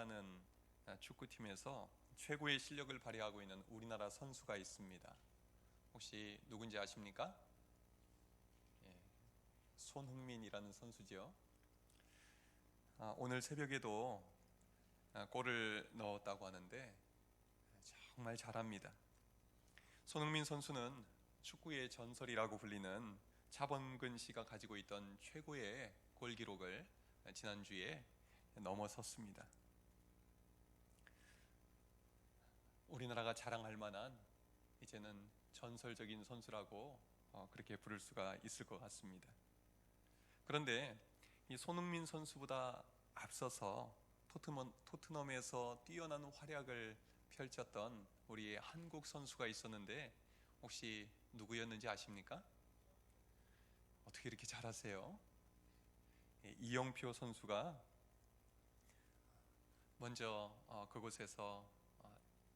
FC라는 축구팀에서 최고의 실력을 발휘하고 있는 우리나라 선수가 있습니다. 혹시 누군지 아십니까? 예, 손흥민이라는 선수죠. 오늘 새벽에도 골을 넣었다고 하는데 정말 잘합니다. 손흥민 선수는 축구의 전설이라고 불리는 차범근 씨가 가지고 있던 최고의 골 기록을 지난주에 넘어섰습니다. 우리나라가 자랑할 만한 이제는 전설적인 선수라고 그렇게 부를 수가 있을 것 같습니다. 그런데 이 손흥민 선수보다 앞서서 토트넘에서 뛰어난 활약을 펼쳤던 우리의 한국 선수가 있었는데 혹시 누구였는지 아십니까? 어떻게 이렇게 잘하세요? 이영표 선수가 먼저 그곳에서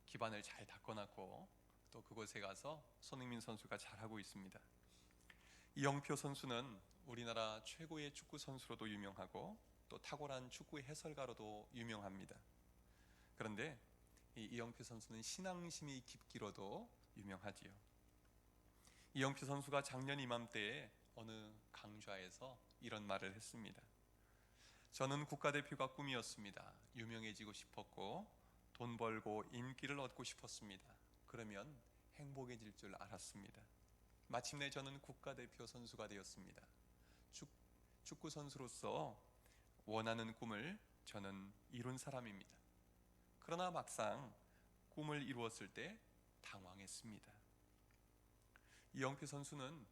기반을 잘 닦아놨고 또 그곳에 가서 손흥민 선수가 잘하고 있습니다. 이영표 선수는 우리나라 최고의 축구 선수로도 유명하고 또 탁월한 축구 해설가로도 유명합니다. 그런데 이영표 선수는 신앙심이 깊기로도 유명하지요. 이영표 선수가 작년 이맘때에 어느 강좌에서 이런 말을 했습니다. 저는 국가대표가 꿈이었습니다. 유명해지고 싶었고 돈 벌고 인기를 얻고 싶었습니다. 그러면 행복해질 줄 알았습니다. 마침내 저는 국가대표 선수가 되었습니다. 축구 선수로서 원하는 꿈을 저는 이룬 사람입니다. 그러나 막상 꿈을 이루었을 때 당황했습니다. 이영표 선수는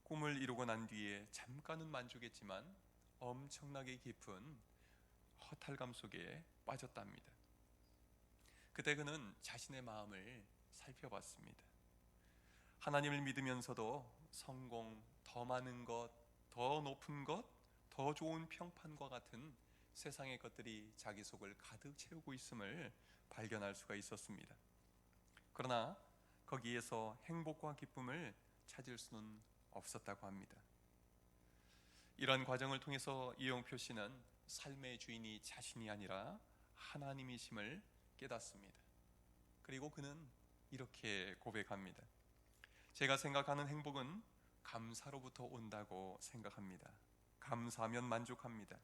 꿈을 이루고 난 뒤에 잠깐은 만족했지만 엄청나게 깊은 허탈감 속에 빠졌답니다. 그때 그는 자신의 마음을 살펴봤습니다. 하나님을 믿으면서도 성공, 더 많은 것, 더 높은 것, 더 좋은 평판과 같은 세상의 것들이 자기 속을 가득 채우고 있음을 발견할 수가 있었습니다. 그러나 거기에서 행복과 기쁨을 찾을 수는 없었다고 합니다. 이런 과정을 통해서 이영표 씨는 삶의 주인이 자신이 아니라 하나님이심을 깨닫습니다. 그리고 그는 이렇게 고백합니다. 제가 생각하는 행복은 감사로부터 온다고 생각합니다. 감사하면 만족합니다.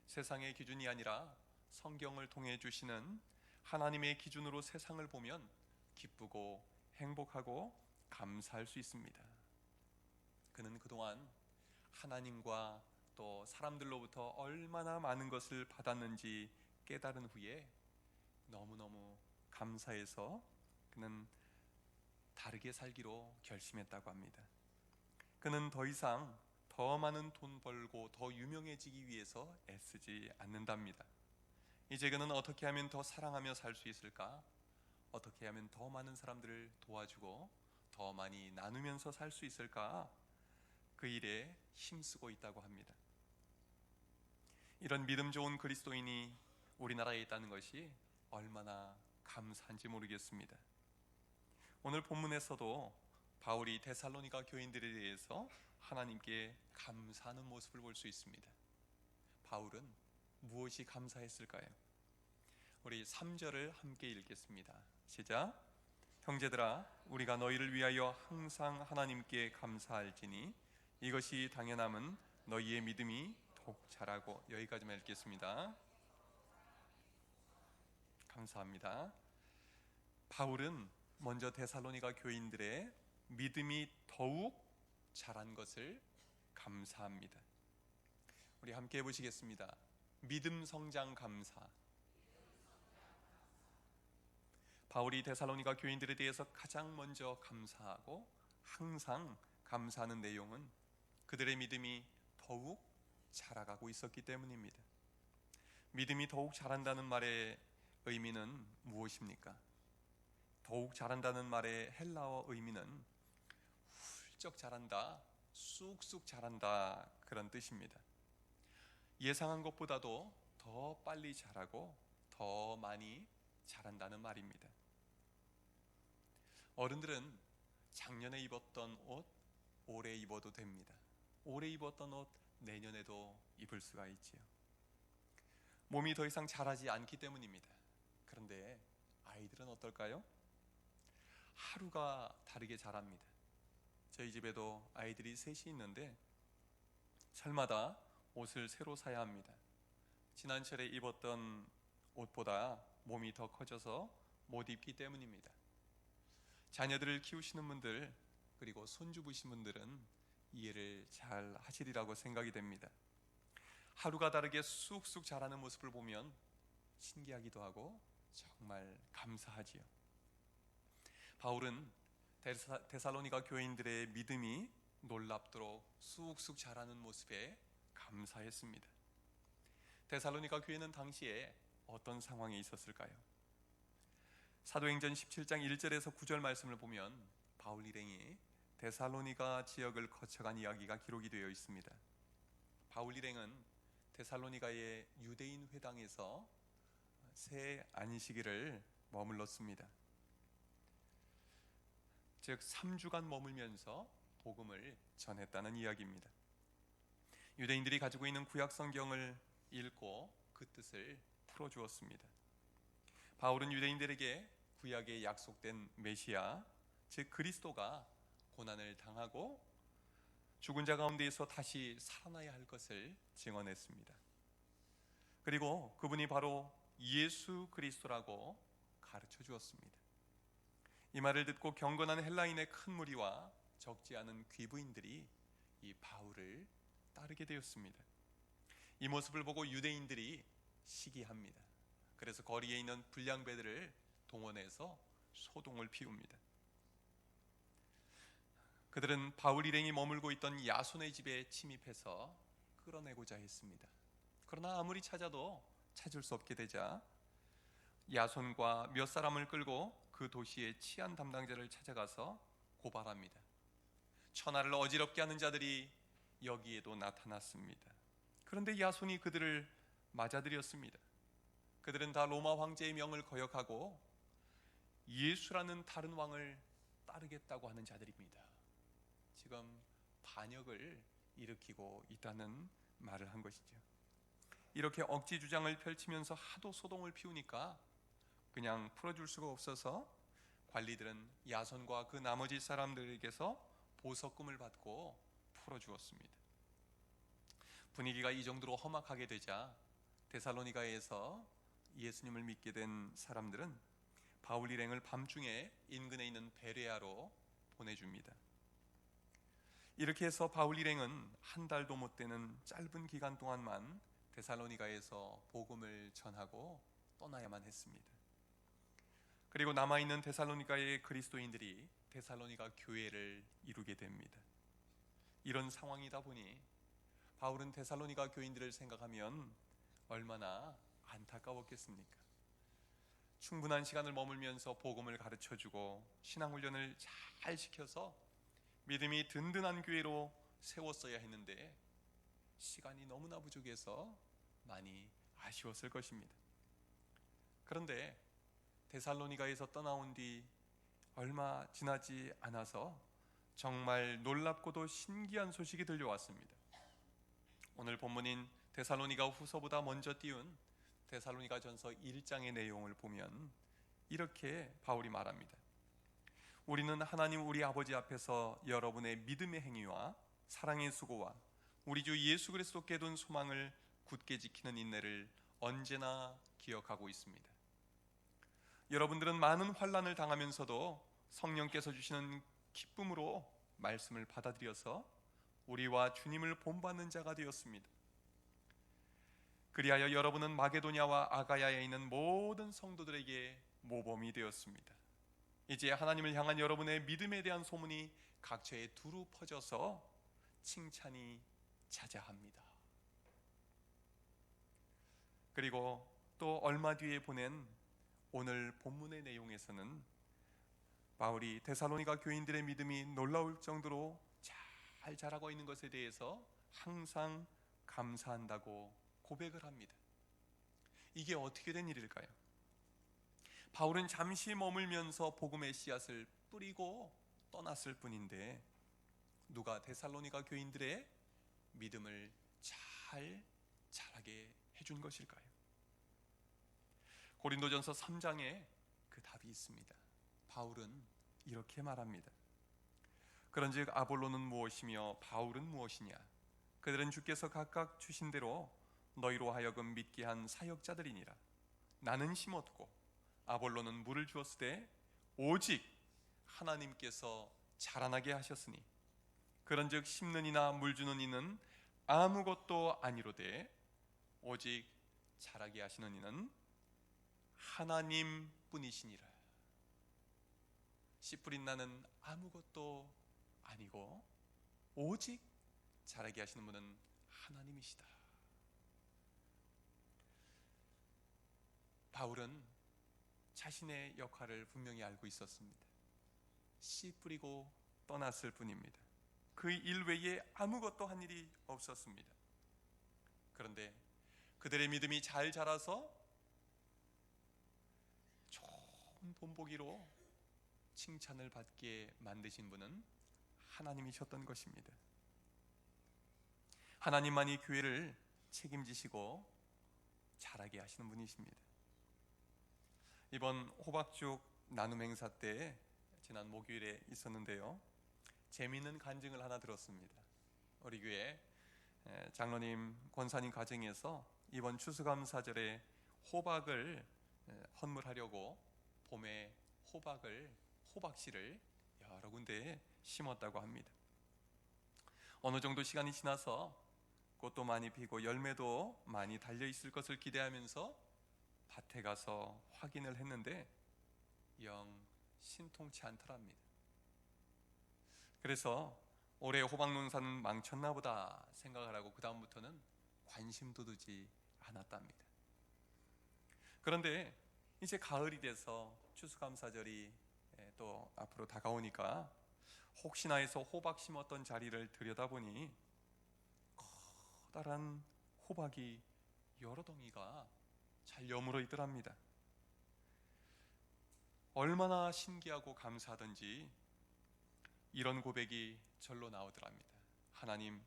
세상의 기준이 아니라 성경을 통해 주시는 하나님의 기준으로 세상을 보면 기쁘고 행복하고 감사할 수 있습니다. 그는 그동안 하나님과 또 사람들로부터 얼마나 많은 것을 받았는지 깨달은 후에 너무너무 감사해서 그는 다르게 살기로 결심했다고 합니다. 그는 더 이상 더 많은 돈 벌고 더 유명해지기 위해서 애쓰지 않는답니다. 이제 그는 어떻게 하면 더 사랑하며 살 수 있을까? 어떻게 하면 더 많은 사람들을 도와주고 더 많이 나누면서 살 수 있을까? 그 일에 힘쓰고 있다고 합니다. 이런 믿음 좋은 그리스도인이 우리나라에 있다는 것이 얼마나 감사한지 모르겠습니다. 오늘 본문에서도 바울이 데살로니가 교인들에 대해서 하나님께 감사하는 모습을 볼 수 있습니다. 바울은 무엇이 감사했을까요? 우리 3절을 함께 읽겠습니다. 시작. 형제들아, 우리가 너희를 위하여 항상 하나님께 감사할지니 이것이 당연함은 너희의 믿음이 더욱 자라고. 여기까지만 읽겠습니다. 감사합니다. 바울은 먼저 데살로니가 교인들의 믿음이 더욱 자란 것을 감사합니다. 우리 함께 해보시겠습니다. 믿음 성장 감사. 바울이 데살로니가 교인들에 대해서 가장 먼저 감사하고 항상 감사하는 내용은 그들의 믿음이 더욱 자라가고 있었기 때문입니다. 믿음이 더욱 자란다는 말의 의미는 무엇입니까? 더욱 자란다는 말의 헬라어 의미는 훌쩍 자란다, 쑥쑥 자란다, 그런 뜻입니다. 예상한 것보다도 더 빨리 자라고 더 많이 자란다는 말입니다. 어른들은 작년에 입었던 옷 올해 입어도 됩니다. 올해 입었던 옷 내년에도 입을 수가 있지요. 몸이 더 이상 자라지 않기 때문입니다. 그런데 아이들은 어떨까요? 하루가 다르게 자랍니다. 저희 집에도 아이들이 셋이 있는데 철마다 옷을 새로 사야 합니다. 지난철에 입었던 옷보다 몸이 더 커져서 못 입기 때문입니다. 자녀들을 키우시는 분들, 그리고 손주부신 분들은 이해를 잘 하시리라고 생각이 됩니다. 하루가 다르게 쑥쑥 자라는 모습을 보면 신기하기도 하고 정말 감사하지요. 바울은 데살로니가 교인들의 믿음이 놀랍도록 쑥쑥 자라는 모습에 감사했습니다. 데살로니가 교회는 당시에 어떤 상황에 있었을까요? 사도행전 17장 1절에서 9절 말씀을 보면 바울 일행이 데살로니가 지역을 거쳐간 이야기가 기록이 되어 있습니다. 바울 일행은 데살로니가의 유대인 회당에서 새 안식일을 머물렀습니다. 즉 3주간 머물면서 복음을 전했다는 이야기입니다. 유대인들이 가지고 있는 구약 성경을 읽고 그 뜻을 풀어주었습니다. 바울은 유대인들에게 구약에 약속된 메시아, 즉 그리스도가 고난을 당하고 죽은 자 가운데에서 다시 살아나야 할 것을 증언했습니다. 그리고 그분이 바로 예수 그리스도라고 가르쳐 주었습니다. 이 말을 듣고 경건한 헬라인의 큰 무리와 적지 않은 귀부인들이 이 바울을 따르게 되었습니다. 이 모습을 보고 유대인들이 시기합니다. 그래서 거리에 있는 불량배들을 동원해서 소동을 피웁니다. 그들은 바울 일행이 머물고 있던 야손의 집에 침입해서 끌어내고자 했습니다. 그러나 아무리 찾아도 찾을 수 없게 되자 야손과 몇 사람을 끌고 그 도시의 치안 담당자를 찾아가서 고발합니다. 천하를 어지럽게 하는 자들이 여기에도 나타났습니다. 그런데 야손이 그들을 맞아들였습니다. 그들은 다 로마 황제의 명을 거역하고 예수라는 다른 왕을 따르겠다고 하는 자들입니다. 지금 반역을 일으키고 있다는 말을 한 것이죠. 이렇게 억지 주장을 펼치면서 하도 소동을 피우니까 그냥 풀어줄 수가 없어서 관리들은 야손과 그 나머지 사람들에게서 보석금을 받고 풀어주었습니다. 분위기가 이 정도로 험악하게 되자 데살로니가에서 예수님을 믿게 된 사람들은 바울 일행을 밤중에 인근에 있는 베레아로 보내줍니다. 이렇게 해서 바울 일행은 한 달도 못 되는 짧은 기간 동안만 데살로니가에서 복음을 전하고 떠나야만 했습니다. 그리고 남아있는 데살로니가의 그리스도인들이 데살로니가 교회를 이루게 됩니다. 이런 상황이다 보니 바울은 데살로니가 교인들을 생각하면 얼마나 안타까웠겠습니까? 충분한 시간을 머물면서 복음을 가르쳐주고 신앙훈련을 잘 시켜서 믿음이 든든한 교회로 세웠어야 했는데 시간이 너무나 부족해서 많이 아쉬웠을 것입니다. 그런데 데살로니가에서 떠나온 뒤 얼마 지나지 않아서 정말 놀랍고도 신기한 소식이 들려왔습니다. 오늘 본문인 데살로니가 후서보다 먼저 띄운 데살로니가 전서 1장의 내용을 보면 이렇게 바울이 말합니다. 우리는 하나님 우리 아버지 앞에서 여러분의 믿음의 행위와 사랑의 수고와 우리 주 예수 그리스도께 둔 소망을 굳게 지키는 인내를 언제나 기억하고 있습니다. 여러분들은 많은 환난을 당하면서도 성령께서 주시는 기쁨으로 말씀을 받아들여서 우리와 주님을 본받는 자가 되었습니다. 그리하여 여러분은 마게도냐와 아가야에 있는 모든 성도들에게 모범이 되었습니다. 이제 하나님을 향한 여러분의 믿음에 대한 소문이 각처에 두루 퍼져서 칭찬이 자자합니다. 그리고 또 얼마 뒤에 보낸 오늘 본문의 내용에서는 바울이 데살로니가 교인들의 믿음이 놀라울 정도로 잘 자라고 있는 것에 대해서 항상 감사한다고 고백을 합니다. 이게 어떻게 된 일일까요? 바울은 잠시 머물면서 복음의 씨앗을 뿌리고 떠났을 뿐인데 누가 데살로니가 교인들의 믿음을 잘 자라게 해준 것일까요? 고린도전서 3장에 그 답이 있습니다. 바울은 이렇게 말합니다. 그런즉 아볼로는 무엇이며 바울은 무엇이냐? 그들은 주께서 각각 주신 대로 너희로 하여금 믿게 한 사역자들이니라. 나는 심었고 아볼로는 물을 주었으되 오직 하나님께서 자라나게 하셨으니 그런즉 심는 이나 물 주는 이는 아무것도 아니로되 오직 자라게 하시는 이는 하나님뿐이시니라. 씨 뿌린 나는 아무것도 아니고 오직 자라게 하시는 분은 하나님이시다. 바울은 자신의 역할을 분명히 알고 있었습니다. 씨 뿌리고 떠났을 뿐입니다. 그 일 외에 아무것도 한 일이 없었습니다. 그런데 그들의 믿음이 잘 자라서 좋은 본보기로 칭찬을 받게 만드신 분은 하나님이셨던 것입니다. 하나님만이 교회를 책임지시고 자라게 하시는 분이십니다. 이번 호박죽 나눔 행사 때 지난 목요일에 있었는데요, 재미있는 간증을 하나 들었습니다. 우리 교회 장로님, 권사님 가정에서 이번 추수감사절에 호박을 헌물하려고 봄에 호박씨를 여러 군데에 심었다고 합니다. 어느 정도 시간이 지나서 꽃도 많이 피고 열매도 많이 달려 있을 것을 기대하면서 밭에 가서 확인을 했는데 영 신통치 않더랍니다. 그래서 올해 호박 농사는 망쳤나 보다 생각을 하고 그 다음부터는 관심도 두지 않았답니다. 그런데 이제 가을이 돼서 추수감사절이 또 앞으로 다가오니까 혹시나 해서 호박 심었던 자리를 들여다보니 커다란 호박이 여러 덩이가 잘 여물어 있더랍니다. 얼마나 신기하고 감사하던지 이런 고백이 절로 나오더랍니다. 하나님,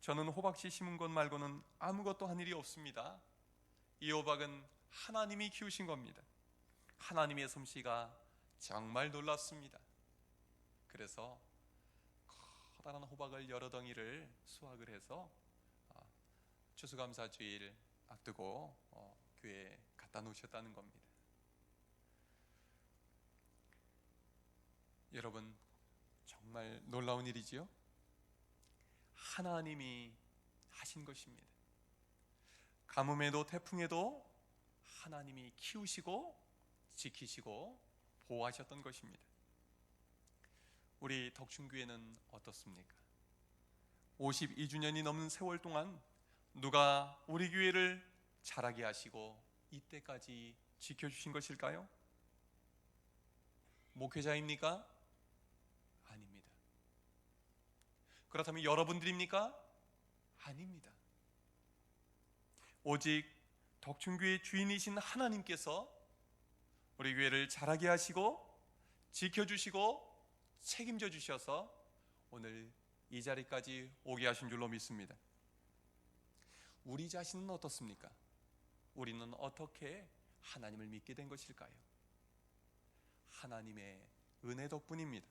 저는 호박씨 심은 것 말고는 아무것도 한 일이 없습니다. 이 호박은 하나님이 키우신 겁니다. 하나님의 솜씨가 정말 놀랍습니다. 그래서 커다란 호박을 여러 덩이를 수확을 해서 추수감사주일 앞두고 교회에 갖다 놓으셨다는 겁니다. 여러분, 정말 놀라운 일이지요? 하나님이 하신 것입니다. 가뭄에도 태풍에도 하나님이 키우시고 지키시고 보호하셨던 것입니다. 우리 덕춘교회는 어떻습니까? 52주년이 넘는 세월 동안 누가 우리 교회를 자라게 하시고 이때까지 지켜주신 것일까요? 목회자입니까? 아닙니다. 그렇다면 여러분들입니까? 아닙니다. 오직 덕춘교회의 주인이신 하나님께서 우리 교회를 자라게 하시고 지켜주시고 책임져 주셔서 오늘 이 자리까지 오게 하신 줄로 믿습니다. 우리 자신은 어떻습니까? 우리는 어떻게 하나님을 믿게 된 것일까요? 하나님의 은혜 덕분입니다.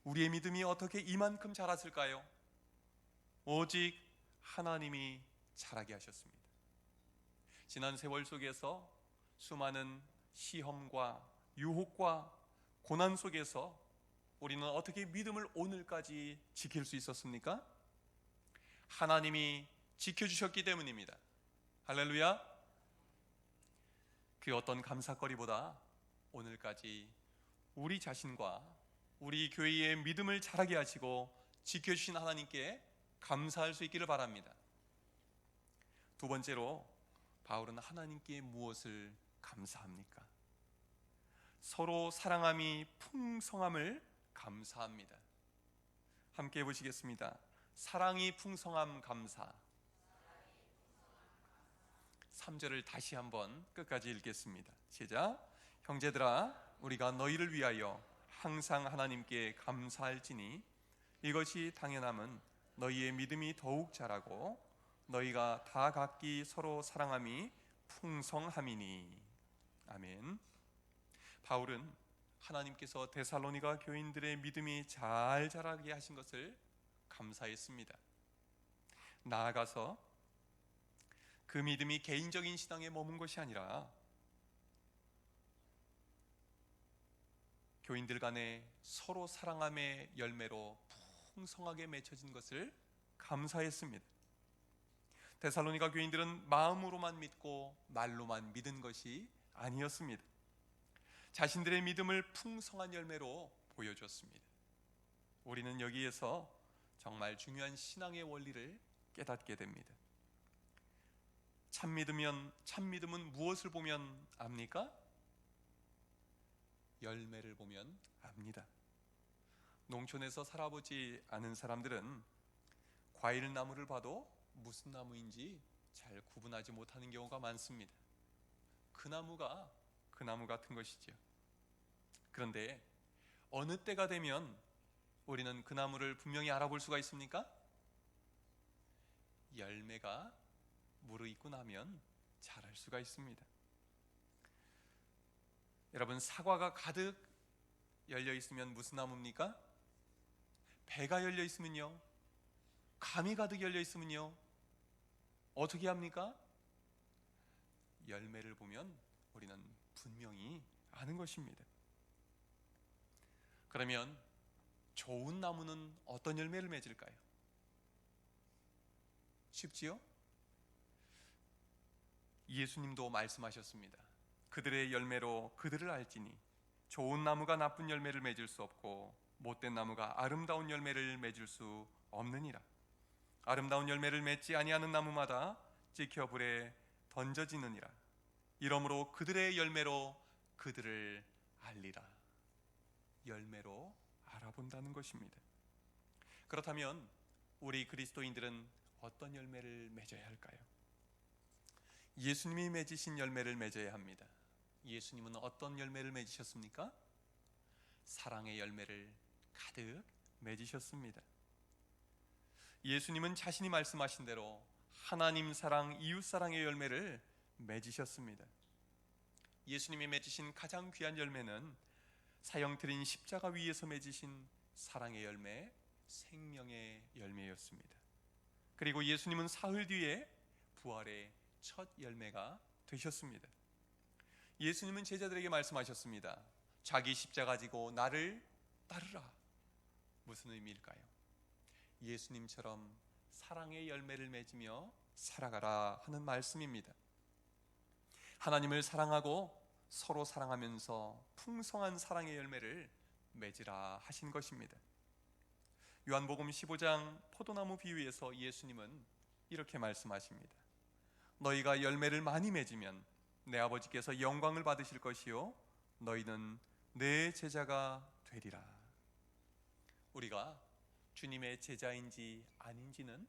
우리의 믿음이 어떻게 이만큼 자랐을까요? 오직 하나님이 자라게 하셨습니다. 지난 세월 속에서 수많은 시험과 유혹과 고난 속에서 우리는 어떻게 믿음을 오늘까지 지킬 수 있었습니까? 하나님이 지켜주셨기 때문입니다. 할렐루야. 그 어떤 감사거리보다 오늘까지 우리 자신과 우리 교회의 믿음을 자라게 하시고 지켜주신 하나님께 감사할 수 있기를 바랍니다. 두 번째로 바울은 하나님께 무엇을 감사합니까? 서로 사랑함이 풍성함을 감사합니다. 함께 해보시겠습니다. 사랑이 풍성함 감사. 3절을 다시 한번 끝까지 읽겠습니다. 시작. 형제들아, 우리가 너희를 위하여 항상 하나님께 감사할지니 이것이 당연함은 너희의 믿음이 더욱 자라고 너희가 다 각기 서로 사랑함이 풍성함이니. 아멘. 바울은 하나님께서 데살로니가 교인들의 믿음이 잘 자라게 하신 것을 감사했습니다. 나아가서 그 믿음이 개인적인 신앙에 머문 것이 아니라 교인들 간에 서로 사랑함의 열매로 풍성하게 맺혀진 것을 감사했습니다. 데살로니가 교인들은 마음으로만 믿고 말로만 믿은 것이 아니었습니다. 자신들의 믿음을 풍성한 열매로 보여줬습니다. 우리는 여기에서 정말 중요한 신앙의 원리를 깨닫게 됩니다. 참 믿음은 무엇을 보면 압니까? 열매를 보면 압니다. 농촌에서 살아보지 않은 사람들은 과일 나무를 봐도 무슨 나무인지 잘 구분하지 못하는 경우가 많습니다. 그 나무가 그 나무 같은 것이죠. 그런데 어느 때가 되면 우리는 그 나무를 분명히 알아볼 수가 있습니까? 열매가 무르익고 나면 잘 알 수가 있습니다. 여러분, 사과가 가득 열려 있으면 무슨 나무입니까? 배가 열려 있으면요, 감이 가득 열려 있으면요, 어떻게 합니까? 열매를 보면 우리는 분명히 아는 것입니다. 그러면 좋은 나무는 어떤 열매를 맺을까요? 쉽지요? 예수님도 말씀하셨습니다. 그들의 열매로 그들을 알지니 좋은 나무가 나쁜 열매를 맺을 수 없고 못된 나무가 아름다운 열매를 맺을 수 없느니라. 아름다운 열매를 맺지 아니하는 나무마다 찍혀 불에 던져지느니라. 이러므로 그들의 열매로 그들을 알리라. 열매로 알아본다는 것입니다. 그렇다면 우리 그리스도인들은 어떤 열매를 맺어야 할까요? 예수님이 맺으신 열매를 맺어야 합니다. 예수님은 어떤 열매를 맺으셨습니까? 사랑의 열매를 가득 맺으셨습니다. 예수님은 자신이 말씀하신 대로 하나님 사랑, 이웃 사랑의 열매를 맺으셨습니다. 예수님이 맺으신 가장 귀한 열매는 사형드린 십자가 위에서 맺으신 사랑의 열매, 생명의 열매였습니다. 그리고 예수님은 사흘 뒤에 부활의 첫 열매가 되셨습니다. 예수님은 제자들에게 말씀하셨습니다. 자기 십자가 지고 나를 따르라. 무슨 의미일까요? 예수님처럼 사랑의 열매를 맺으며 살아가라 하는 말씀입니다. 하나님을 사랑하고 서로 사랑하면서 풍성한 사랑의 열매를 맺으라 하신 것입니다. 요한복음 15장 포도나무 비유에서 예수님은 이렇게 말씀하십니다. 너희가 열매를 많이 맺으면 내 아버지께서 영광을 받으실 것이요 너희는 내 제자가 되리라. 우리가 주님의 제자인지 아닌지는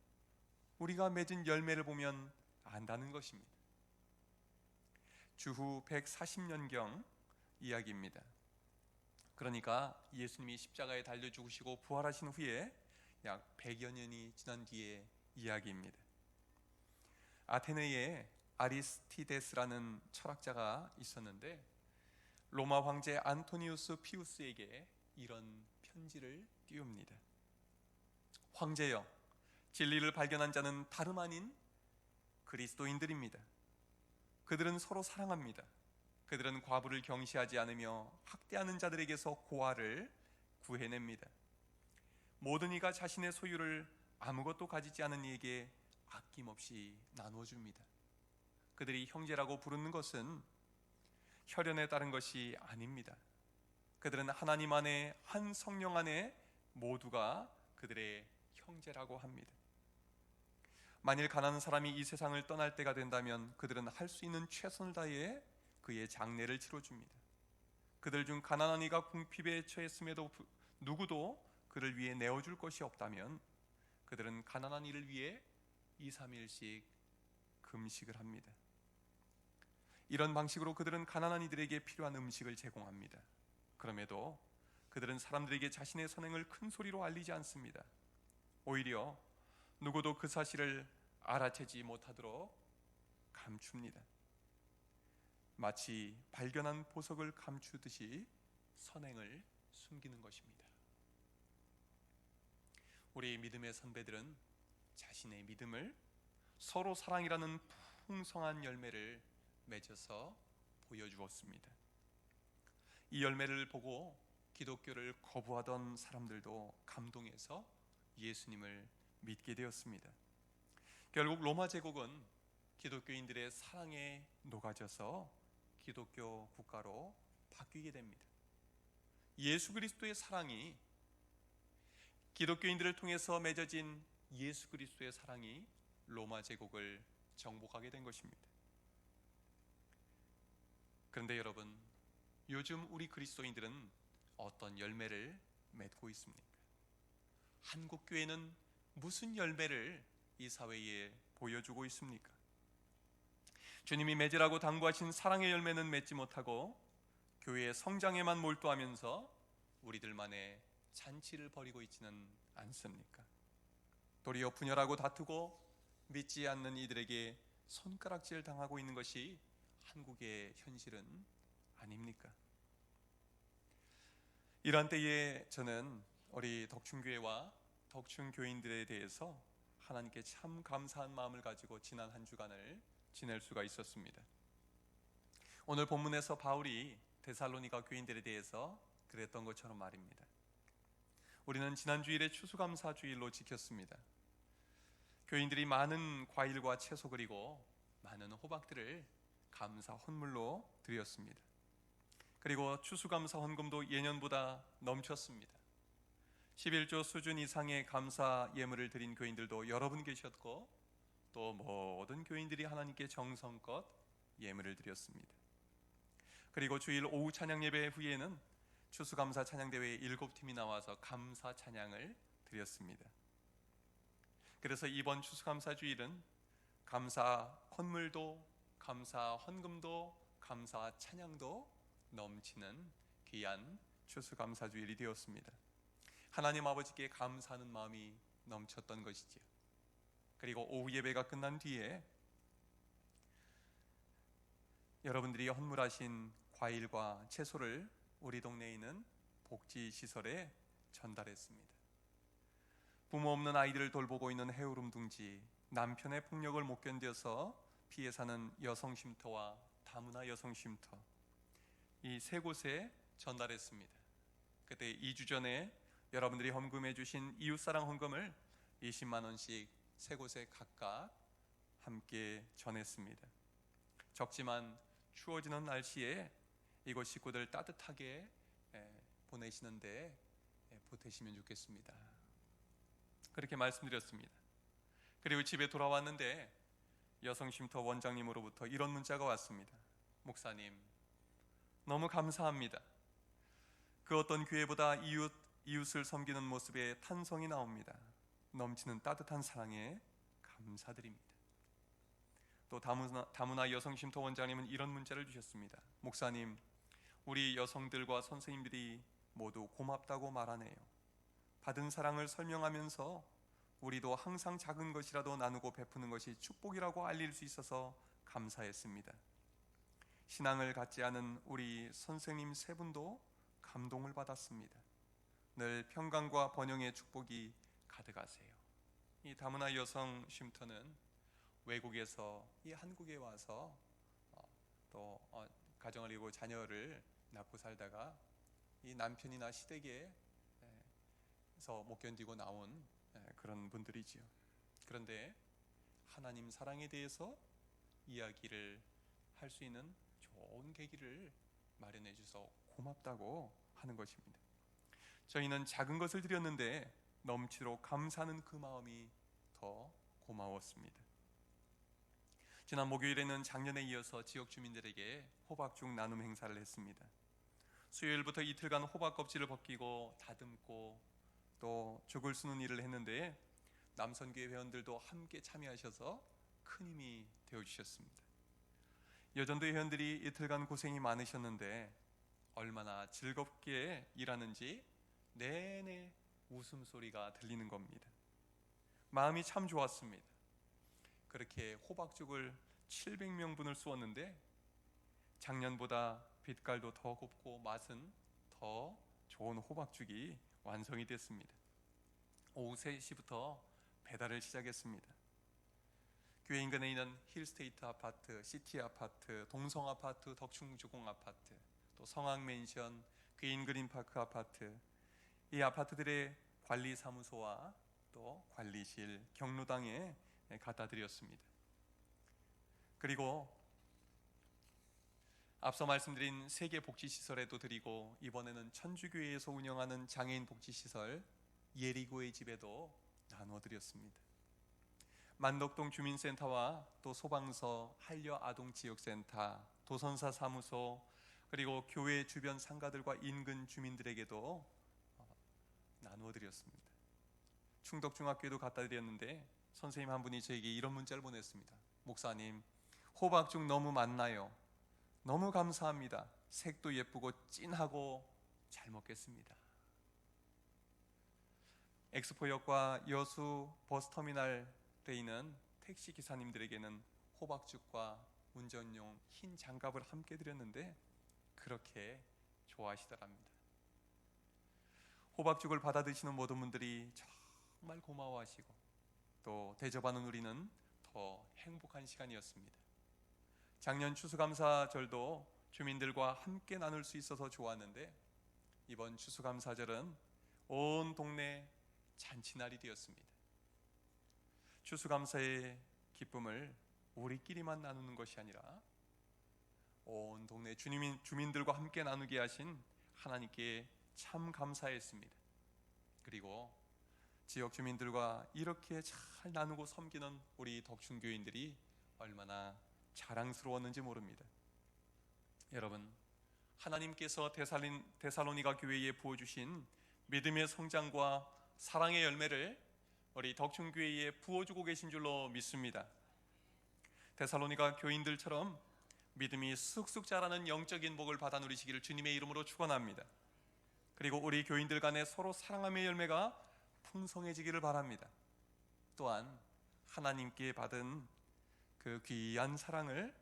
우리가 맺은 열매를 보면 안다는 것입니다. 주후 140년경 이야기입니다. 그러니까 예수님이 십자가에 달려 죽으시고 부활하신 후에 약 100여 년이 지난 뒤의 이야기입니다. 아테네에 아리스티데스라는 철학자가 있었는데 로마 황제 안토니우스 피우스에게 이런 편지를 띄웁니다. 황제여, 진리를 발견한 자는 다름 아닌 그리스도인들입니다. 그들은 서로 사랑합니다. 그들은 과부를 경시하지 않으며 학대하는 자들에게서 고아를 구해냅니다. 모든 이가 자신의 소유를 아무것도 가지지 않은 이에게 아낌없이 나누어줍니다. 그들이 형제라고 부르는 것은 혈연에 따른 것이 아닙니다. 그들은 하나님 안에 한 성령 안에 모두가 그들의 형제라고 합니다. 만일 가난한 사람이 이 세상을 떠날 때가 된다면 그들은 할 수 있는 최선을 다해 그의 장례를 치러줍니다. 그들 중 가난한 이가 궁핍에 처했음에도 누구도 그를 위해 내어줄 것이 없다면 그들은 가난한 이를 위해 2, 3일씩 금식을 합니다. 이런 방식으로 그들은 가난한 이들에게 필요한 음식을 제공합니다. 그럼에도 그들은 사람들에게 자신의 선행을 큰 소리로 알리지 않습니다. 오히려 누구도 그 사실을 알아채지 못하도록 감춥니다. 마치 발견한 보석을 감추듯이 선행을 숨기는 것입니다. 우리 믿음의 선배들은 자신의 믿음을 서로 사랑이라는 풍성한 열매를 맺어서 보여주었습니다. 이 열매를 보고 기독교를 거부하던 사람들도 감동해서 예수님을 믿게 되었습니다. 결국 로마 제국은 기독교인들의 사랑에 녹아져서 기독교 국가로 바뀌게 됩니다. 예수 그리스도의 사랑이, 기독교인들을 통해서 맺어진 예수 그리스도의 사랑이 로마 제국을 정복하게 된 것입니다. 그런데 여러분, 요즘 우리 그리스도인들은 어떤 열매를 맺고 있습니까? 한국 교회는 무슨 열매를 이 사회에 보여주고 있습니까? 주님이 맺으라고 당부하신 사랑의 열매는 맺지 못하고 교회의 성장에만 몰두하면서 우리들만의 잔치를 벌이고 있지는 않습니까? 도리어 분열하고 다투고 믿지 않는 이들에게 손가락질 당하고 있는 것이 한국의 현실은 아닙니까? 이런 때에 저는 우리 덕충교회와 덕충교인들에 대해서 하나님께 참 감사한 마음을 가지고 지난 한 주간을 지낼 수가 있었습니다. 오늘 본문에서 바울이 데살로니가 교인들에 대해서 그랬던 것처럼 말입니다. 우리는 지난 주일에 추수감사 주일로 지켰습니다. 교인들이 많은 과일과 채소 그리고 많은 호박들을 감사 헌물로 드렸습니다. 그리고 추수감사 헌금도 예년보다 넘쳤습니다. 11조 수준 이상의 감사 예물을 드린 교인들도 여러 분 계셨고, 또 모든 교인들이 하나님께 정성껏 예물을 드렸습니다. 그리고 주일 오후 찬양 예배 후에는 추수감사 찬양대회에 7팀이 나와서 감사 찬양을 드렸습니다. 그래서 이번 추수감사 주일은 감사 헌물도, 감사 헌금도, 감사 찬양도 넘치는 귀한 추수감사 주일이 되었습니다. 하나님 아버지께 감사하는 마음이 넘쳤던 것이지요. 그리고 오후 예배가 끝난 뒤에 여러분들이 헌물하신 과일과 채소를 우리 동네에 있는 복지시설에 전달했습니다. 부모 없는 아이들을 돌보고 있는 해오름 둥지, 남편의 폭력을 못 견뎌서 피해 사는 여성쉼터와 다문화 여성쉼터, 이 세 곳에 전달했습니다. 그때 2주 전에 여러분들이 헌금해 주신 이웃사랑 헌금을 20만 원씩 세 곳에 각각 함께 전했습니다. 적지만 추워지는 날씨에 이곳 식구들 따뜻하게 보내시는데 보태시면 좋겠습니다. 그렇게 말씀드렸습니다. 그리고 집에 돌아왔는데 여성쉼터 원장님으로부터 이런 문자가 왔습니다. 목사님, 너무 감사합니다. 그 어떤 교회보다 이웃을 섬기는 모습에 탄성이 나옵니다. 넘치는 따뜻한 사랑에 감사드립니다. 또 다문화 여성쉼터 원장님은 이런 문자를 주셨습니다. 목사님, 우리 여성들과 선생님들이 모두 고맙다고 말하네요. 받은 사랑을 설명하면서 우리도 항상 작은 것이라도 나누고 베푸는 것이 축복이라고 알릴 수 있어서 감사했습니다. 신앙을 갖지 않은 우리 선생님 세 분도 감동을 받았습니다. 늘 평강과 번영의 축복이 가득하세요. 이 다문화 여성 쉼터는 외국에서 이 한국에 와서 또 가정을 이루고 자녀를 낳고 살다가 이 남편이나 시댁에서 못 견디고 나온 그런 분들이지요. 그런데 하나님 사랑에 대해서 이야기를 할 수 있는 좋은 계기를 마련해 주셔서 고맙다고 하는 것입니다. 저희는 작은 것을 드렸는데 넘치도록 감사하는 그 마음이 더 고마웠습니다. 지난 목요일에는 작년에 이어서 지역 주민들에게 호박죽 나눔 행사를 했습니다. 수요일부터 이틀간 호박 껍질을 벗기고 다듬고 또 죽을 쓰는 일을 했는데 남선교회 회원들도 함께 참여하셔서 큰 힘이 되어주셨습니다. 여전도 회원들이 이틀간 고생이 많으셨는데 얼마나 즐겁게 일하는지 내내 웃음소리가 들리는 겁니다. 마음이 참 좋았습니다. 그렇게 호박죽을 700명분을 쏘았는데 작년보다 빛깔도 더 곱고 맛은 더 좋은 호박죽이 완성이 됐습니다. 오후 3시부터 배달을 시작했습니다. 교회 인근에 있는 힐스테이트 아파트, 시티 아파트, 동성 아파트, 덕충주공 아파트, 또 성황맨션, 그린 그린파크 아파트, 이 아파트들의 관리사무소와 또 관리실, 경로당에 갖다 드렸습니다. 그리고 앞서 말씀드린 세계복지시설에도 드리고, 이번에는 천주교회에서 운영하는 장애인 복지시설 예리고의 집에도 나눠 드렸습니다. 만덕동 주민센터와 또 소방서, 한려 아동지역센터, 도선사 사무소, 그리고 교회 주변 상가들과 인근 주민들에게도 나누어 드렸습니다. 충덕중학교에도 갖다 드렸는데 선생님 한 분이 저에게 이런 문자를 보냈습니다. 목사님, 호박죽 너무 맛나요. 너무 감사합니다. 색도 예쁘고 진하고 잘 먹겠습니다. 엑스포역과 여수 버스터미널에 있는 택시 기사님들에게는 호박죽과 운전용 흰 장갑을 함께 드렸는데 그렇게 좋아하시더랍니다. 호박죽을 받아 드시는 모든 분들이 정말 고마워하시고, 또 대접하는 우리는 더 행복한 시간이었습니다. 작년 추수감사절도 주민들과 함께 나눌 수 있어서 좋았는데, 이번 추수감사절은 온 동네 잔치날이 되었습니다. 추수감사의 기쁨을 우리끼리만 나누는 것이 아니라 온 동네 주민들과 함께 나누게 하신 하나님께 참 감사했습니다. 그리고 지역 주민들과 이렇게 잘 나누고 섬기는 우리 덕충교인들이 얼마나 자랑스러웠는지 모릅니다. 여러분, 하나님께서 데살로니가 교회에 부어주신 믿음의 성장과 사랑의 열매를 우리 덕충교회에 부어주고 계신 줄로 믿습니다. 데살로니가 교인들처럼 믿음이 쑥쑥 자라는 영적인 복을 받아 누리시기를 주님의 이름으로 축원합니다. 그리고 우리 교인들 간에 서로 사랑함의 열매가 풍성해지기를 바랍니다. 또한 하나님께 받은 그 귀한 사랑을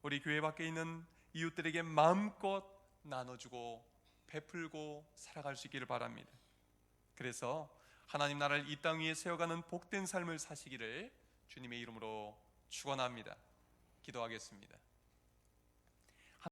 우리 교회 밖에 있는 이웃들에게 마음껏 나눠주고 베풀고 살아갈 수 있기를 바랍니다. 그래서 하나님 나라를 이 땅 위에 세워가는 복된 삶을 사시기를 주님의 이름으로 축원합니다. 기도하겠습니다.